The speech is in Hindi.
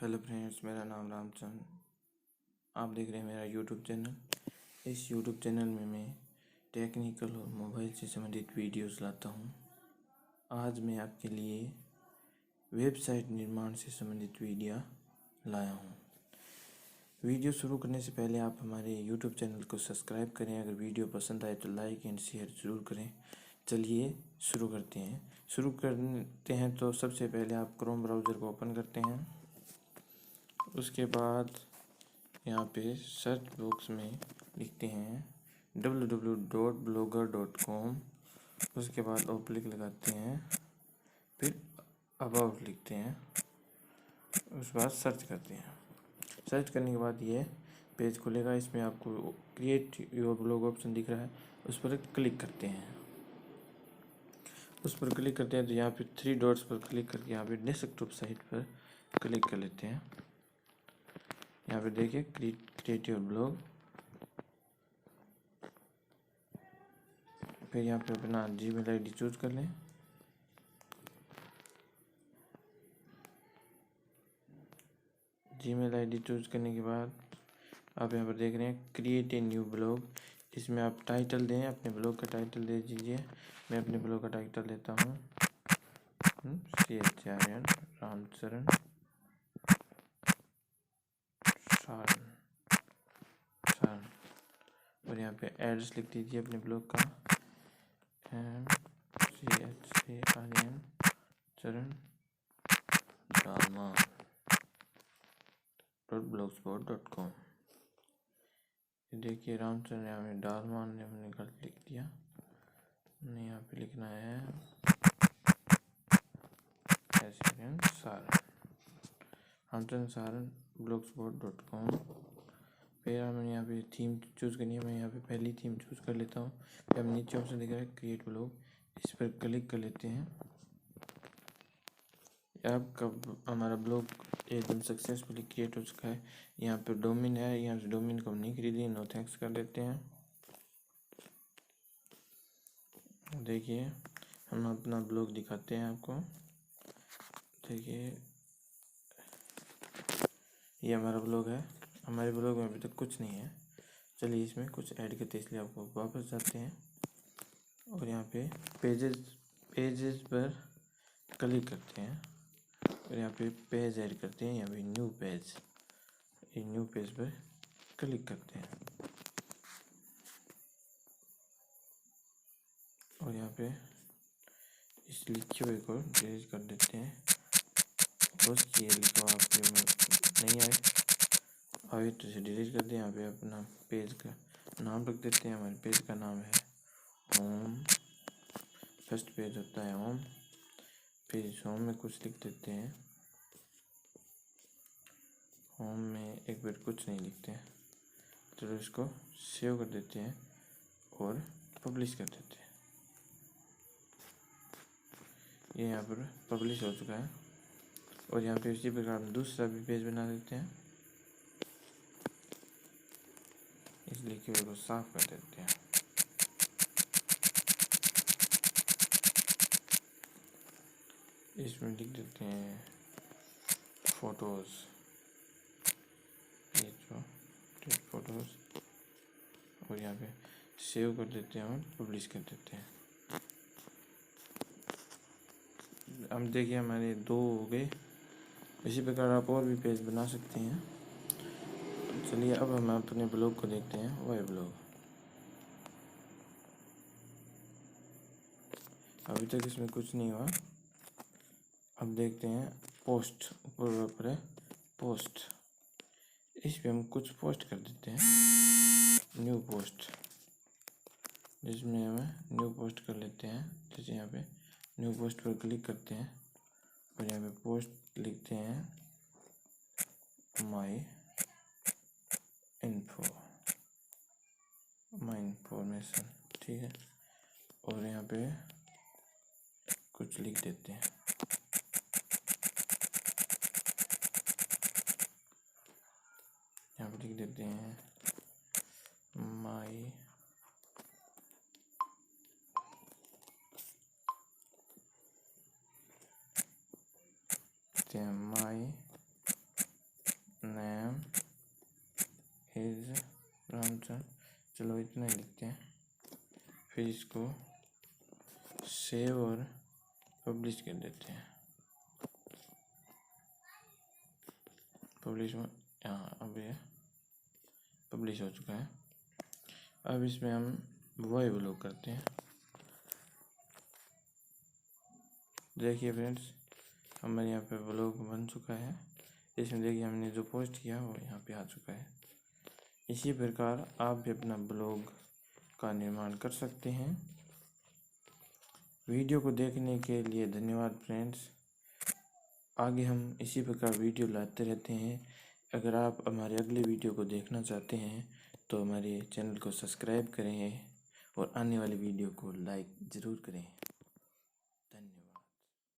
हेलो फ्रेंड्स, मेरा नाम रामचंद। आप देख रहे हैं मेरा यूट्यूब चैनल। इस यूट्यूब चैनल में मैं टेक्निकल और मोबाइल से संबंधित वीडियोस लाता हूं। आज मैं आपके लिए वेबसाइट निर्माण से संबंधित वीडियो लाया हूं। वीडियो शुरू करने से पहले आप हमारे यूट्यूब चैनल को सब्सक्राइब करें। अगर वीडियो पसंद आए तो लाइक एंड शेयर ज़रूर करें। चलिए शुरू करते हैं। तो सबसे पहले आप क्रोम ब्राउज़र को ओपन करते हैं। उसके बाद यहाँ पे सर्च बॉक्स में लिखते हैं www.blogger.com। उसके बाद ओब्लिक लगाते हैं, फिर अबाउट लिखते हैं, उसके बाद सर्च करते हैं। सर्च करने के बाद ये पेज खुलेगा। इसमें आपको क्रिएट योर ब्लॉग ऑप्शन दिख रहा है, उस पर क्लिक करते हैं। तो यहाँ पे 3 डॉट्स पर क्लिक करके यहाँ पे डेस्कटॉप साइट पर क्लिक कर लेते हैं। यहाँ पे देखिए क्रिएट योर ब्लॉग। फिर यहाँ पे अपना जीमेल आईडी चूज कर लें। जीमेल आईडी चूज करने के बाद आप यहाँ पर देख रहे हैं क्रिएट ए न्यू ब्लॉग। इसमें आप टाइटल दें, अपने ब्लॉग का टाइटल दे दीजिए। मैं अपने ब्लॉग का टाइटल देता हूँ CHRN रामचरण सारन। और यहाँ पे एड्रेस लिख दीजिए अपने ब्लॉग का CHARN चरण dalman.blogspot.com। देखिए रामचरण यहाँ में डालमान ने हमने गलत लिख दिया। हमने यहाँ पे लिखना है रामचरण सारन blogspot.com। फिर हमने यहाँ पे थीम चूज़ करनी है। मैं यहाँ पे पहली थीम चूज़ कर लेता हूँ। फिर हम नीचे ऑप्शन दिख रहा है क्रिएट ब्लॉग, इस पर क्लिक कर लेते हैं। आपका हमारा ब्लॉग एकदम सक्सेसफुली क्रिएट हो चुका है। यहाँ पे डोमेन है, यहाँ से डोमेन को हम नहीं खरीदें, नो थैंक्स कर देते हैं। देखिए हम अपना ब्लॉग दिखाते हैं आपको। देखिए ये हमारा ब्लॉग है। हमारे ब्लॉग में अभी तक कुछ नहीं है। चलिए इसमें कुछ ऐड करते हैं, इसलिए आपको वापस जाते हैं और यहाँ पे पेजेस पर क्लिक करते हैं और यहाँ पे पेज ऐड करते हैं। यहाँ पे न्यू पेज पर क्लिक करते हैं और यहाँ पे इस लिखे हुए को डिलीट कर देते हैं। उसकी लिखो आपके नहीं आए तो इसे डिलीट कर दें। यहाँ पे अपना पेज का नाम रख देते हैं। हमारे पेज का नाम है होम। फर्स्ट पेज होता है होम। फिर इस होम में कुछ लिख देते हैं। होम में एक बार कुछ नहीं लिखते हैं तो इसको सेव कर देते हैं और पब्लिश कर देते हैं। ये यहाँ पर पब्लिश हो चुका है। और यहाँ पे इसी प्रकार हम दूसरा भी पेज बना देते हैं। इस लिखे हुए को साफ कर देते हैं। इसमें लिख देते हैं फोटोज़, ये जो फोटोज़, और यहाँ पे सेव कर देते हैं और पब्लिश कर देते हैं। हम देखिए हमारे 2 हो गए। इसी प्रकार आप और भी पेज बना सकते हैं। चलिए अब हम अपने ब्लॉग को देखते हैं, वाई ब्लॉग। अभी तक इसमें कुछ नहीं हुआ। अब देखते हैं पोस्ट, ऊपर है पोस्ट। इस पे हम कुछ पोस्ट कर देते हैं, न्यू पोस्ट, जिसमें हमें न्यू पोस्ट कर लेते हैं। जैसे यहाँ पे न्यू पोस्ट पर क्लिक करते हैं और यहाँ पे पोस्ट लिखते हैं माई इन्फॉर्मेशन, ठीक है। और यहाँ पे कुछ लिख देते हैं। यहाँ पे लिख देते हैं माई चलो इतना ही लिखते हैं। फिर इसको सेव और पब्लिश कर देते हैं। पब्लिश में यहाँ अब ये पब्लिश हो चुका है। अब इसमें हम वॉइस ब्लॉग करते हैं। देखिए फ्रेंड्स, हमारे यहाँ पे ब्लॉग बन चुका है। इसमें देखिए हमने जो पोस्ट किया वो यहाँ पे आ चुका है। इसी प्रकार आप भी अपना ब्लॉग का निर्माण कर सकते हैं। वीडियो को देखने के लिए धन्यवाद फ्रेंड्स। आगे हम इसी प्रकार वीडियो लाते रहते हैं। अगर आप हमारे अगले वीडियो को देखना चाहते हैं तो हमारे चैनल को सब्सक्राइब करें और आने वाली वीडियो को लाइक ज़रूर करें।